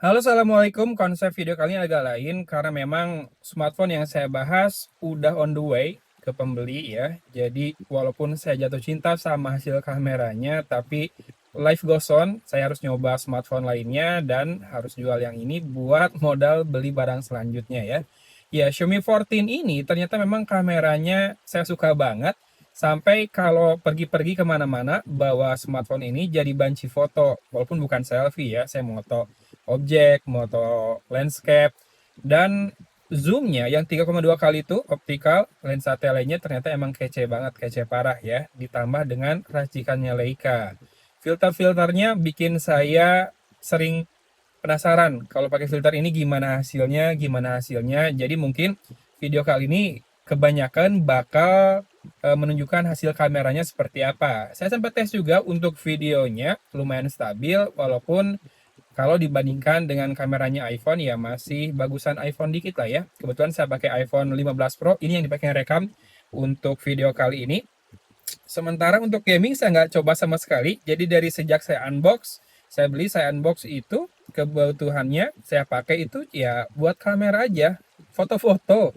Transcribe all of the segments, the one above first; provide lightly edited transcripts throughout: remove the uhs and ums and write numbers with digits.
Halo, assalamualaikum. Konsep video kali ini agak lain karena memang smartphone yang saya bahas udah on the way ke pembeli ya. Jadi walaupun saya jatuh cinta sama hasil kameranya, tapi life goes on. Saya harus nyoba smartphone lainnya dan harus jual yang ini buat modal beli barang selanjutnya ya. Ya, Xiaomi 14 ini ternyata memang kameranya saya suka banget. Sampai kalau pergi-pergi kemana-mana bawa smartphone ini jadi banci foto. Walaupun bukan selfie ya, saya moto objek, moto landscape, dan zoomnya yang 3,2 kali itu optikal, lensa telenya ternyata emang kece banget, kece parah ya, ditambah dengan racikannya Leica. Filter-filternya bikin saya sering penasaran kalau pakai filter ini gimana hasilnya. Jadi mungkin video kali ini kebanyakan bakal menunjukkan hasil kameranya seperti apa. Saya sempat tes juga untuk videonya, lumayan stabil walaupun kalau dibandingkan dengan kameranya iPhone ya masih bagusan iPhone dikit lah ya. Kebetulan saya pakai iPhone 15 Pro, ini yang dipakai rekam untuk video kali ini. Sementara untuk gaming saya nggak coba sama sekali. Jadi dari sejak saya unbox itu kebutuhannya saya pakai itu ya buat kamera aja, foto-foto.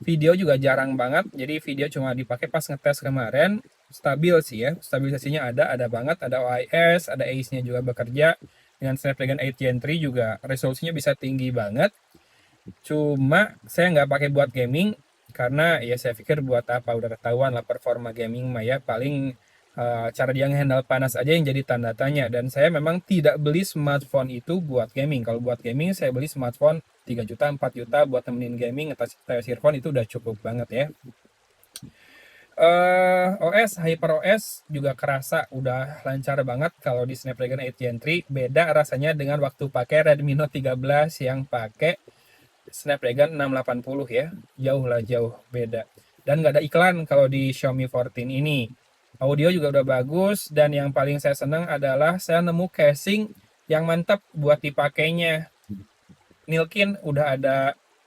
Video juga jarang banget. Jadi video cuma dipakai pas ngetes kemarin. Stabil sih ya, stabilisasinya ada banget, ada OIS, ada ACE-nya juga bekerja. Dengan Snapdragon 8 Gen 3 juga resolusinya bisa tinggi banget. Cuma saya nggak pakai buat gaming karena ya saya pikir buat apa, udah ketahuan lah performa gaming mah ya, paling cara dia ngehandle panas aja yang jadi tanda tanya. Dan saya memang tidak beli smartphone itu buat gaming. Kalau buat gaming saya beli smartphone 3 juta 4 juta buat temenin gaming atau earphone itu udah cukup banget ya. OS HyperOS juga kerasa udah lancar banget kalau di Snapdragon 8 Gen 3. Beda rasanya dengan waktu pakai Redmi Note 13 yang pakai Snapdragon 680 ya. Jauh beda. Dan nggak ada iklan kalau di Xiaomi 14 ini. Audio juga udah bagus, dan yang paling saya senang adalah saya nemu casing yang mantap buat dipakainya. Nilkin udah ada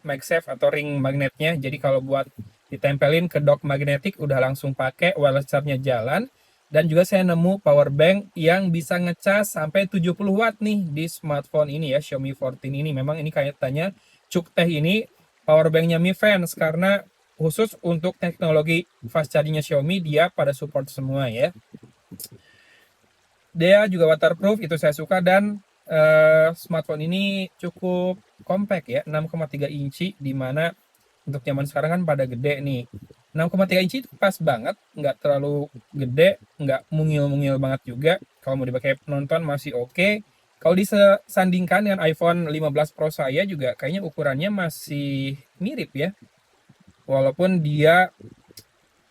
MagSafe atau ring magnetnya, jadi kalau buat ditempelin ke dock magnetik udah langsung pakai, wireless charge-nya jalan. Dan juga saya nemu power bank yang bisa ngecas sampai 70 watt nih di smartphone ini ya, Xiaomi 14 ini. Memang ini kayaknya Cukteh ini power banknya Mi Fans, karena khusus untuk teknologi fast charging-nya Xiaomi dia pada support semua ya. Dia juga waterproof, itu saya suka. Dan smartphone ini cukup compact ya, 6,3 inci, dimana untuk zaman sekarang kan pada gede nih. 6,3 inci itu pas banget, nggak terlalu gede, nggak mungil-mungil banget juga. Kalau mau dipakai nonton masih oke. Kalau disandingkan dengan iPhone 15 Pro saya juga kayaknya ukurannya masih mirip ya. Walaupun dia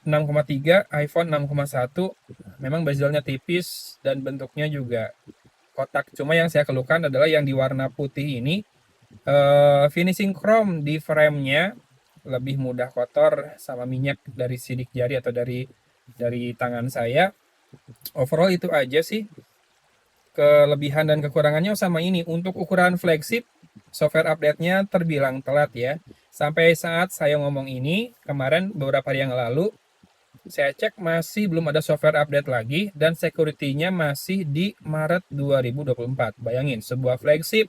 6,3, iPhone 6,1, memang bezelnya tipis dan bentuknya juga kotak. Cuma yang saya keluhkan adalah yang di warna putih ini, finishing chrome di framenya lebih mudah kotor sama minyak dari sidik jari atau dari tangan saya. Overall itu aja sih kelebihan dan kekurangannya sama ini. Untuk ukuran flagship, software update-nya terbilang telat ya. Sampai saat saya ngomong ini, kemarin beberapa hari yang lalu, saya cek masih belum ada software update lagi, dan security-nya masih di Maret 2024. Bayangin, sebuah flagship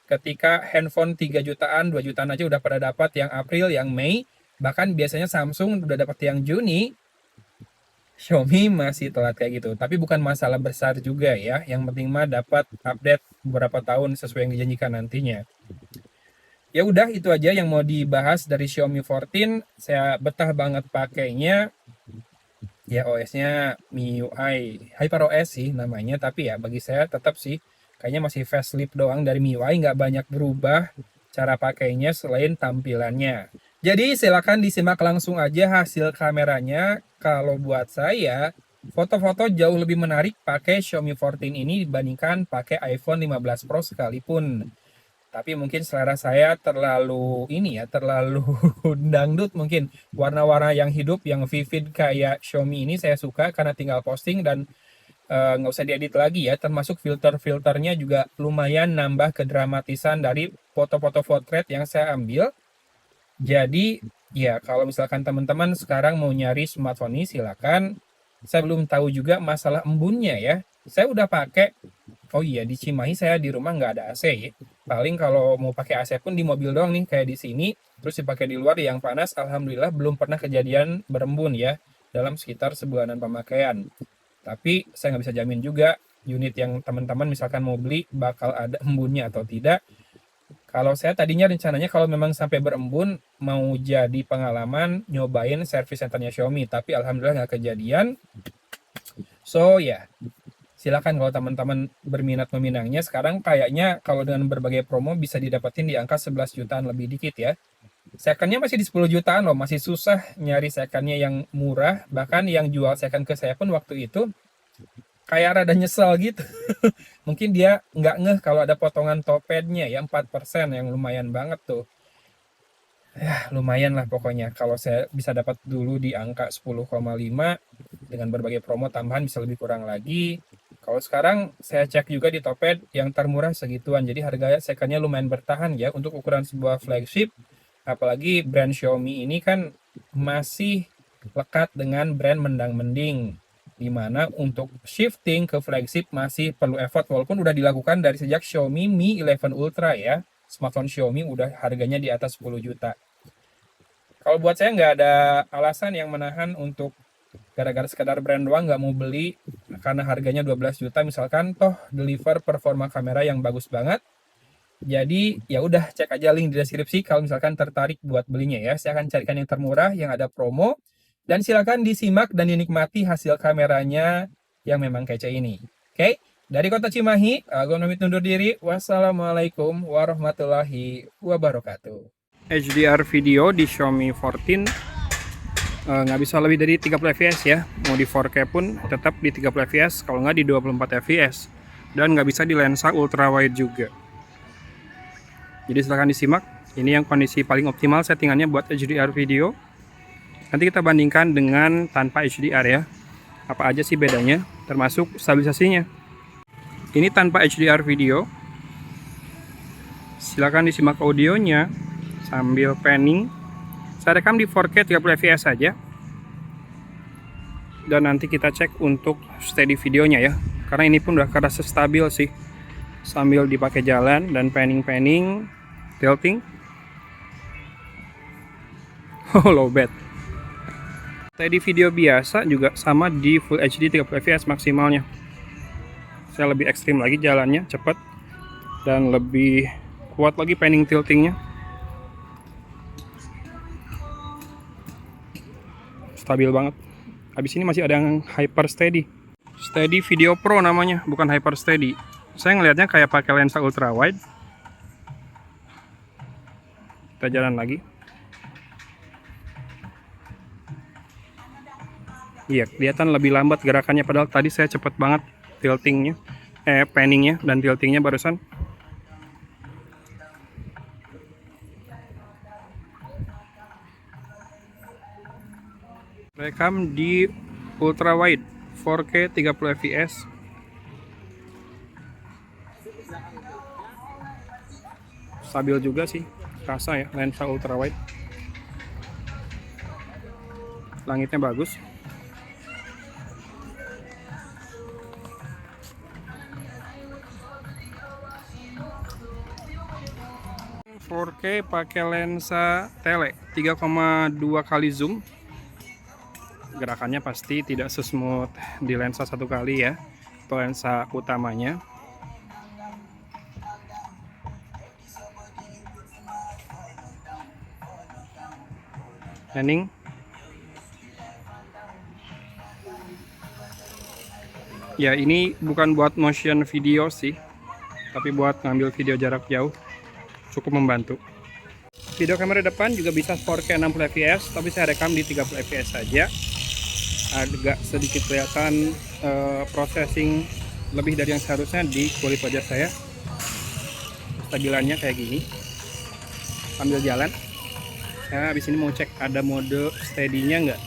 ketika handphone 3 jutaan, 2 jutaan aja udah pada dapat yang April, yang Mei, bahkan biasanya Samsung udah dapat yang Juni, Xiaomi masih telat kayak gitu. Tapi bukan masalah besar juga ya, yang penting mah dapat update beberapa tahun sesuai yang dijanjikan nantinya. Ya udah, itu aja yang mau dibahas dari Xiaomi 14. Saya betah banget pakainya. Ya OS-nya MIUI HyperOS sih namanya, tapi ya bagi saya tetap sih kayaknya masih facelift doang dari MIUI, nggak banyak berubah cara pakainya selain tampilannya. Jadi silakan disimak langsung aja hasil kameranya. Kalau buat saya, foto-foto jauh lebih menarik pakai Xiaomi 14 ini dibandingkan pakai iPhone 15 Pro sekalipun. Tapi mungkin selera saya terlalu dangdut mungkin. Warna-warna yang hidup, yang vivid kayak Xiaomi ini saya suka karena tinggal posting dan nggak usah diedit lagi ya. Termasuk filter-filternya juga lumayan nambah kedramatisan dari foto-foto portrait yang saya ambil. Jadi ya kalau misalkan teman-teman sekarang mau nyari smartphone ini silakan. Saya belum tahu juga masalah embunnya ya. Saya udah pakai Oh iya, di Cimahi saya di rumah nggak ada AC ya. Paling kalau mau pakai AC pun di mobil doang nih, kayak di sini. Terus dipakai di luar yang panas, alhamdulillah belum pernah kejadian berembun ya dalam sekitar sebulanan pemakaian. Tapi saya nggak bisa jamin juga unit yang teman-teman misalkan mau beli bakal ada embunnya atau tidak. Kalau saya tadinya rencananya kalau memang sampai berembun mau jadi pengalaman nyobain service centernya Xiaomi, tapi alhamdulillah nggak kejadian. So ya, silakan kalau teman-teman berminat meminangnya. Sekarang kayaknya kalau dengan berbagai promo bisa didapetin di angka 11 jutaan lebih dikit ya. Secondnya masih di 10 jutaan loh, masih susah nyari secondnya yang murah. Bahkan yang jual second ke saya pun waktu itu kayak rada nyesel gitu. Mungkin dia nggak ngeh kalau ada potongan topednya ya 4% yang lumayan banget tuh. Ya lumayan lah pokoknya kalau saya bisa dapat dulu di angka 10,5 dengan berbagai promo tambahan bisa lebih kurang lagi. Kalau sekarang saya cek juga di Topet yang termurah segituan, jadi harga secondnya lumayan bertahan ya untuk ukuran sebuah flagship. Apalagi brand Xiaomi ini kan masih lekat dengan brand mendang-mending, dimana untuk shifting ke flagship masih perlu effort walaupun udah dilakukan dari sejak Xiaomi Mi 11 Ultra ya. Smartphone Xiaomi udah harganya di atas 10 juta. Kalau buat saya nggak ada alasan yang menahan untuk gara-gara sekadar brand doang nggak mau beli karena harganya 12 juta misalkan, toh deliver performa kamera yang bagus banget. Jadi ya udah cek aja link di deskripsi kalau misalkan tertarik buat belinya ya. Saya akan carikan yang termurah yang ada promo dan silakan disimak dan dinikmati hasil kameranya yang memang kece ini. Oke, dari Kota Cimahi, Agung pamit undur diri. Wassalamualaikum warahmatullahi wabarakatuh. HDR video di Xiaomi 14 nggak bisa lebih dari 30 fps ya. Mau di 4K pun tetap di 30 fps, kalau nggak di 24 fps. Dan nggak bisa di lensa ultra wide juga. Jadi silahkan disimak. Ini yang kondisi paling optimal settingannya buat HDR video. Nanti kita bandingkan dengan tanpa HDR ya. Apa aja sih bedanya, termasuk stabilisasinya. Ini tanpa HDR video. Silahkan disimak audionya sambil panning. Saya rekam di 4K 30 fps saja. Dan nanti kita cek untuk steady videonya ya. Karena ini pun udah kerasa stabil sih. Sambil dipakai jalan dan panning-panning, tilting. Oh, low bat. Steady video biasa juga sama di Full HD 30 fps maksimalnya. Saya lebih ekstrim lagi jalannya, cepat. Dan lebih kuat lagi panning tiltingnya. Stabil banget. Habis ini masih ada yang Hyper Steady. Steady Video Pro namanya, bukan Hyper Steady. Saya ngelihatnya kayak pakai lensa ultra wide. Kita jalan lagi. Iya, kelihatan lebih lambat gerakannya padahal tadi saya cepet banget tiltingnya, panningnya dan tiltingnya barusan. Rekam di ultra wide 4K 30 fps. Stabil juga sih, rasa ya lensa ultra wide. Langitnya bagus. ...4K pakai lensa tele 3,2 kali zoom. Gerakannya pasti tidak sesmooth di lensa satu kali ya, atau lensa utamanya. Panning. Ya ini bukan buat motion video sih, tapi buat ngambil video jarak jauh, cukup membantu. Video kamera depan juga bisa 4K 60 fps, tapi saya rekam di 30 fps saja. Agak sedikit kelihatan processing lebih dari yang seharusnya di kulit wajah saya. Stabilannya kayak gini. Sambil jalan. Saya habis ini mau cek ada mode steady-nya nggak.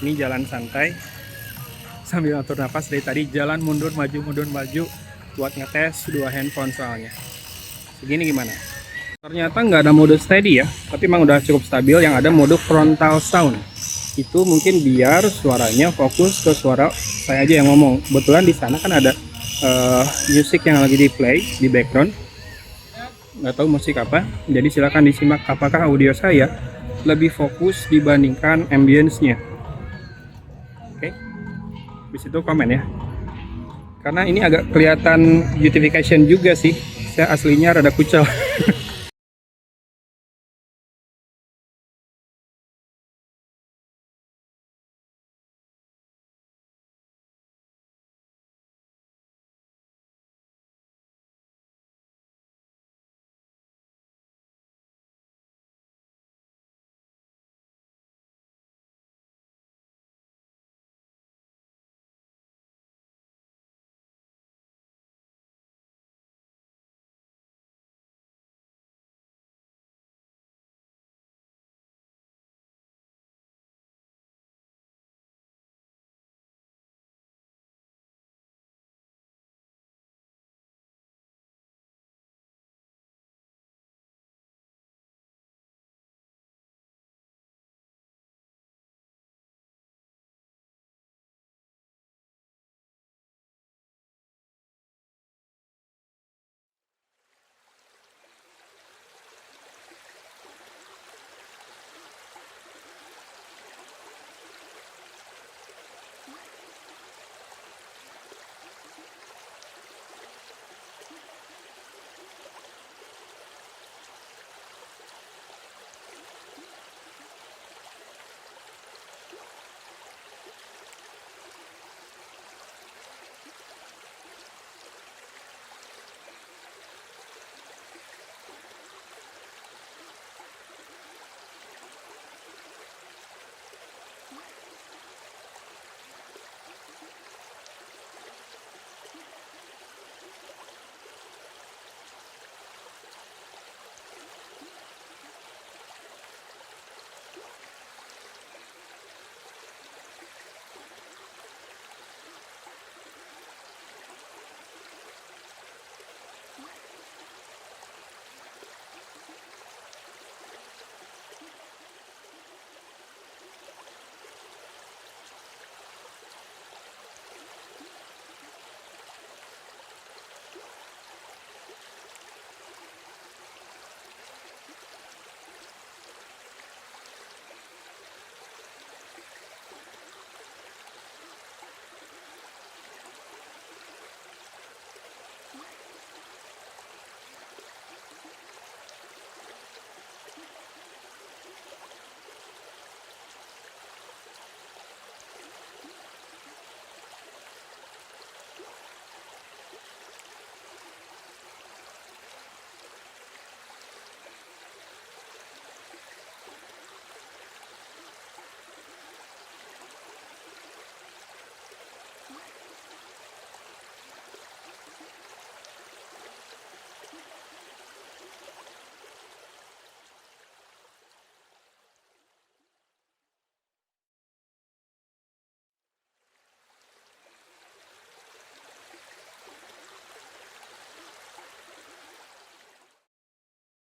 Ini jalan santai. Sambil atur nafas dari tadi jalan mundur maju buat ngetes dua handphone soalnya. Segini gimana? Ternyata nggak ada mode steady ya, tapi emang udah cukup stabil. Yang ada mode frontal sound. Itu mungkin biar suaranya fokus ke suara saya aja yang ngomong. Kebetulan di sana kan ada musik yang lagi di play di background. Nggak tahu musik apa, jadi silakan disimak apakah audio saya lebih fokus dibandingkan ambience-nya. Oke, di situ komen ya, karena ini agak kelihatan beautification juga sih, saya aslinya rada kucel.